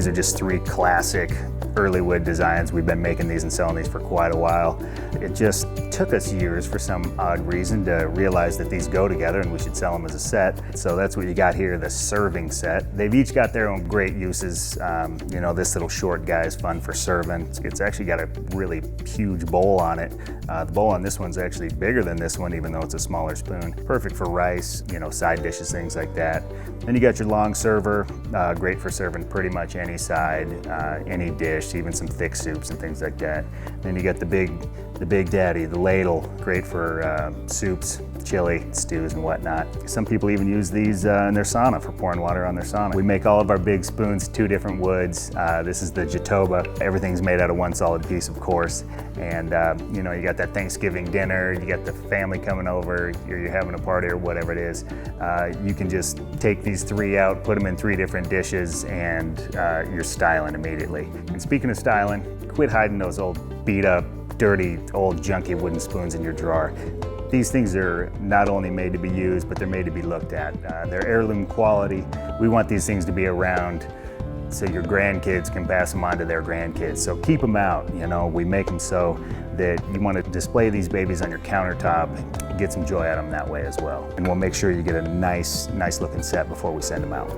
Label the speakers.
Speaker 1: These are just 3 classic Earlywood designs. We've been making these and selling these for quite a while. It just took us years for some odd reason to realize that these go together and we should sell them as a set. So that's what you got here, the serving set. They've each got their own great uses. You know, this little short guy is fun for serving. It's actually got a really huge bowl on it. The bowl on this one's actually bigger than this one, even though it's a smaller spoon. Perfect for rice, you know, side dishes, things like that. Then you got your long server, great for serving pretty much any side, any dish, even some thick soups and things like that. Then you got the big daddy, the ladle, great for soups, chili, stews and whatnot. Some people even use these in their sauna for pouring water on their sauna. We make all of our big spoons 2 different woods. This is the Jatoba. Everything's made out of one solid piece, of course. And you know, you got that Thanksgiving dinner, you got the family coming over, you're having a party or whatever it is. You can just take these 3 out, put them in 3 different dishes, and you're styling immediately. And speaking of styling, quit hiding those old beat up, dirty, old junky wooden spoons in your drawer. These things are not only made to be used, but they're made to be looked at. They're heirloom quality. We want these things to be around so your grandkids can pass them on to their grandkids. So keep them out, you know. We make them so that you want to display these babies on your countertop, get some joy out of them that way as well. And we'll make sure you get a nice looking set before we send them out.